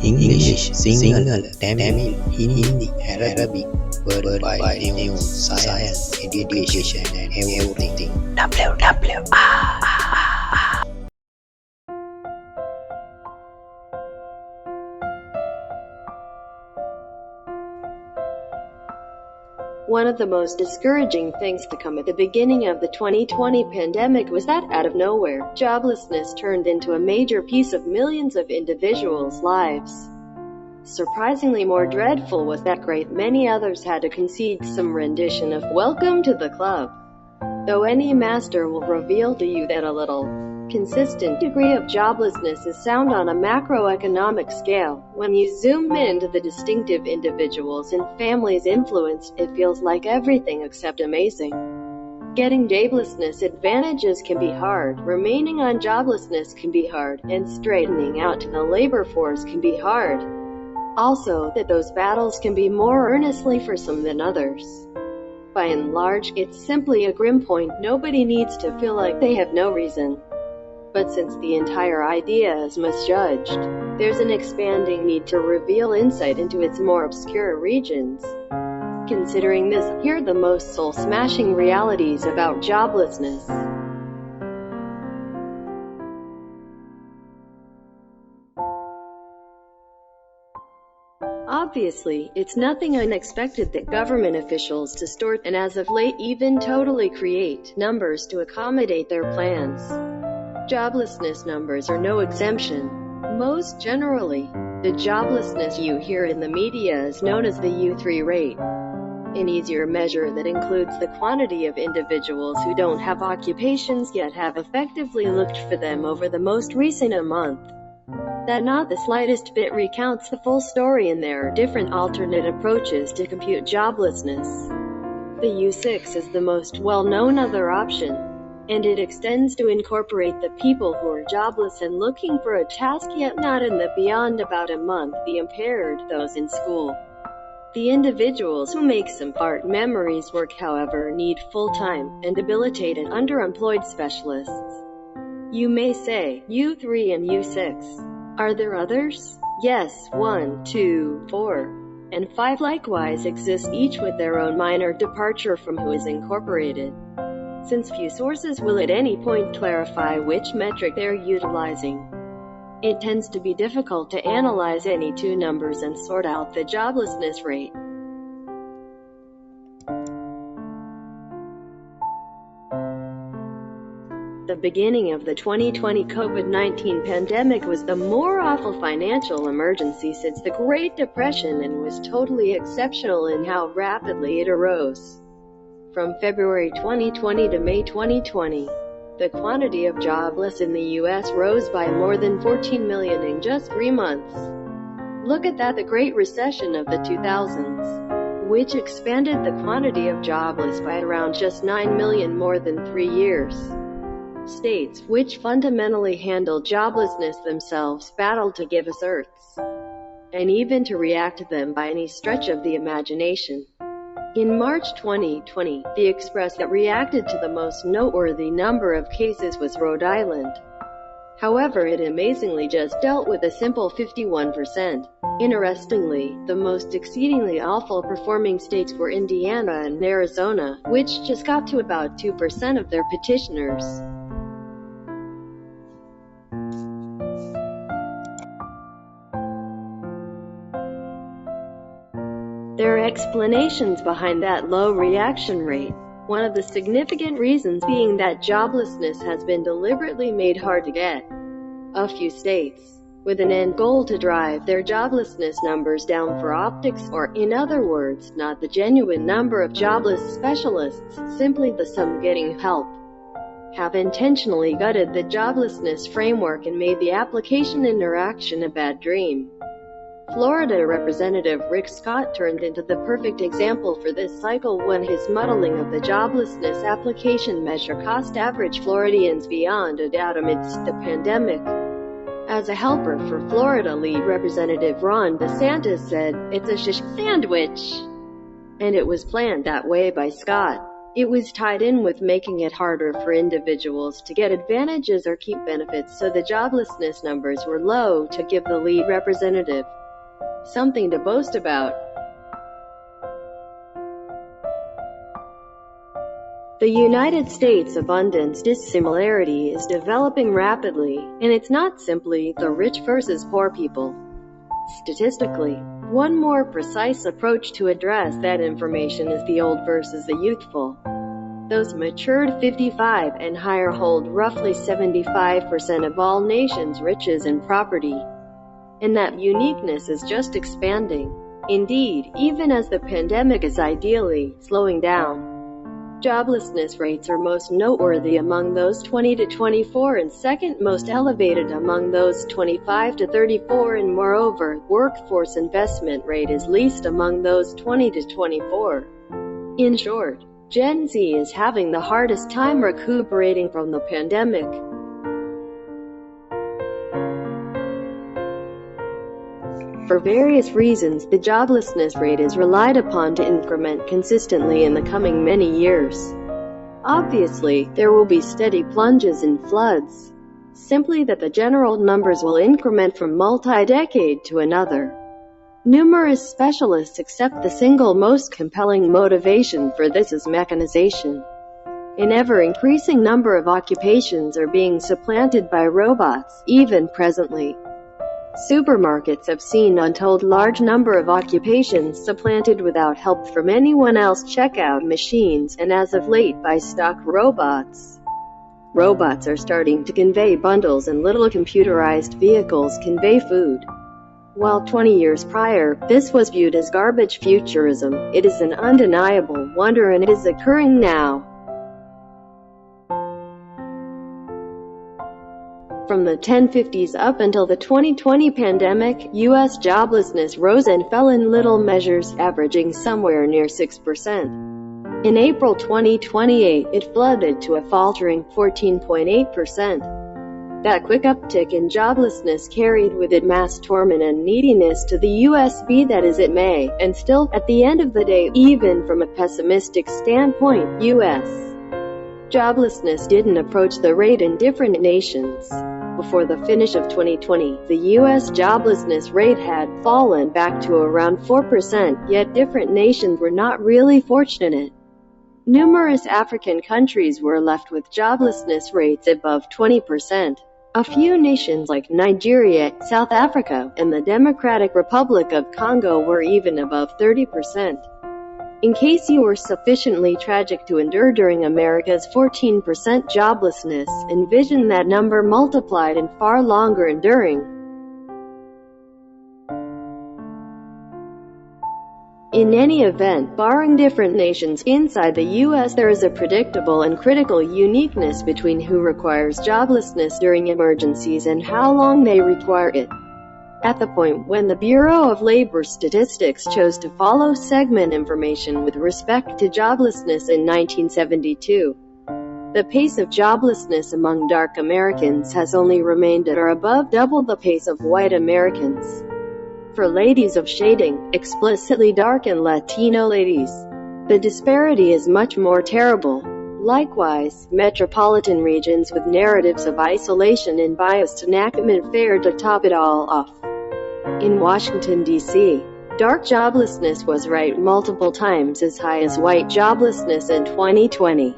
English, Sinhala, Tamil, Hindi, Arabic, word by news, science, education, and everything. One of the most discouraging things to come at the beginning of the 2020 pandemic was that, out of nowhere, joblessness turned into a major piece of millions of individuals' lives. Surprisingly more dreadful was that great many others had to concede some rendition of "Welcome to the club." Though any master will reveal to you that a little consistent degree of joblessness is sound on a macroeconomic scale. When you zoom into the distinctive individuals and families influenced, it feels like everything except amazing. Getting joblessness advantages can be hard, remaining on joblessness can be hard, and straightening out to the labor force can be hard. Also, that those battles can be more earnestly for some than others. By and large, it's simply a grim point. Nobody needs to feel like they have no reason. But since the entire idea is misjudged, there's an expanding need to reveal insight into its more obscure regions. Considering this, here are the most soul-smashing realities about joblessness. Obviously, it's nothing unexpected that government officials distort, and as of late even totally create, numbers to accommodate their plans. Joblessness numbers are no exemption. Most generally, the joblessness you hear in the media is known as the U3 rate, an easier measure that includes the quantity of individuals who don't have occupations yet have effectively looked for them over the most recent month. That not the slightest bit recounts the full story, and there are different alternate approaches to compute joblessness. The U6 is the most well-known other option, and it extends to incorporate the people who are jobless and looking for a task yet not in the beyond about a month, the impaired, those in school. The individuals who make some part memories work, however, need full-time and debilitated underemployed specialists. You may say, U3 and U6. Are there others? Yes, 1, 2, 4, and 5 likewise exist, each with their own minor departure from who is incorporated. Since few sources will at any point clarify which metric they're utilizing, it tends to be difficult to analyze any two numbers and sort out the joblessness rate. The beginning of the 2020 COVID-19 pandemic was the more awful financial emergency since the Great Depression, and was totally exceptional in how rapidly it arose. From February 2020 to May 2020, the quantity of jobless in the U.S. rose by more than 14 million in just 3 months. Look at that, the Great Recession of the 2000s, which expanded the quantity of jobless by around just 9 million more than 3 years. States, which fundamentally handle joblessness themselves, battled to give us Earths, and even to react to them by any stretch of the imagination. In March 2020, the express that reacted to the most noteworthy number of cases was Rhode Island. However, it amazingly just dealt with a simple 51%. Interestingly, the most exceedingly awful performing states were Indiana and Arizona, which just got to about 2% of their petitioners. There are explanations behind that low reaction rate. One of the significant reasons being that joblessness has been deliberately made hard to get. A few states, with an end goal to drive their joblessness numbers down for optics, or, in other words, not the genuine number of jobless specialists, simply the sum getting help, have intentionally gutted the joblessness framework and made the application interaction a bad dream. Florida Representative Rick Scott turned into the perfect example for this cycle when his muddling of the joblessness application measure cost average Floridians beyond a doubt amidst the pandemic. As a helper for Florida lead Representative Ron DeSantis said, "It's a shish sandwich." And it was planned that way by Scott. It was tied in with making it harder for individuals to get advantages or keep benefits, so the joblessness numbers were low to give the lead representative something to boast about. The United States' abundance dissimilarity is developing rapidly, and it's not simply the rich versus poor people. Statistically, one more precise approach to address that information is the old versus the youthful. Those matured 55 and higher hold roughly 75% of all nations' riches and property. And that uniqueness is just expanding. Indeed, even as the pandemic is ideally slowing down. Joblessness rates are most noteworthy among those 20 to 24 and second most elevated among those 25 to 34, and moreover, workforce investment rate is least among those 20 to 24. In short, Gen Z is having the hardest time recuperating from the pandemic. For various reasons, the joblessness rate is relied upon to increment consistently in the coming many years. Obviously, there will be steady plunges and floods. Simply that the general numbers will increment from multi-decade to another. Numerous specialists accept the single most compelling motivation for this is mechanization. An ever-increasing number of occupations are being supplanted by robots, even presently. Supermarkets have seen untold large number of occupations supplanted without help from anyone else. Checkout machines, and as of late by stock robots. Robots are starting to convey bundles, and little computerized vehicles convey food. While 20 years prior, this was viewed as garbage futurism, it is an undeniable wonder, and it is occurring now. From the 1050s up until the 2020 pandemic, U.S. joblessness rose and fell in little measures, averaging somewhere near 6%. In April 2028, it flooded to a faltering 14.8%. That quick uptick in joblessness carried with it mass torment and neediness to the U.S. Be that as it may, and still, at the end of the day, even from a pessimistic standpoint, U.S. joblessness didn't approach the rate in different nations. Before the finish of 2020, the U.S. joblessness rate had fallen back to around 4%, yet different nations were not really fortunate. Numerous African countries were left with joblessness rates above 20%. A few nations like Nigeria, South Africa, and the Democratic Republic of Congo were even above 30%. In case you were sufficiently tragic to endure during America's 14% joblessness, envision that number multiplied and far longer enduring. In any event, barring different nations inside the U.S., there is a predictable and critical uniqueness between who requires joblessness during emergencies and how long they require it. At the point when the Bureau of Labor Statistics chose to follow segment information with respect to joblessness in 1972, the pace of joblessness among dark Americans has only remained at or above double the pace of white Americans. For ladies of shading, explicitly dark and Latino ladies, the disparity is much more terrible. Likewise, metropolitan regions with narratives of isolation and biased enactment fared to top it all off. In Washington, D.C., dark joblessness was right multiple times as high as white joblessness in 2020.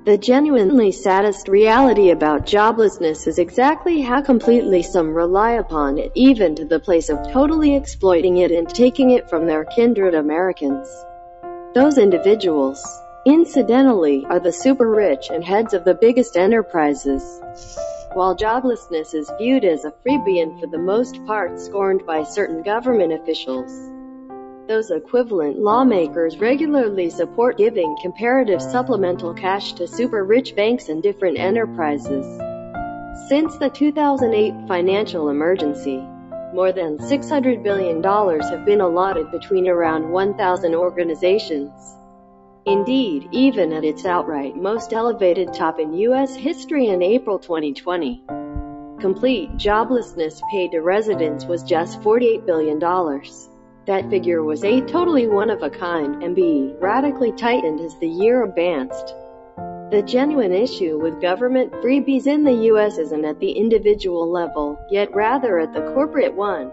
The genuinely saddest reality about joblessness is exactly how completely some rely upon it, even to the place of totally exploiting it and taking it from their kindred Americans. Those individuals, incidentally, are the super rich and heads of the biggest enterprises. While joblessness is viewed as a freebie and for the most part scorned by certain government officials, those equivalent lawmakers regularly support giving comparative supplemental cash to super rich banks and different enterprises. Since the 2008 financial emergency, more than $600 billion have been allotted between around 1,000 organizations. Indeed, even at its outright most elevated top in U.S. history in April 2020, complete joblessness paid to residents was just $48 billion. That figure was A, totally one of a kind, and B, radically tightened as the year advanced. The genuine issue with government freebies in the US isn't at the individual level, yet rather at the corporate one.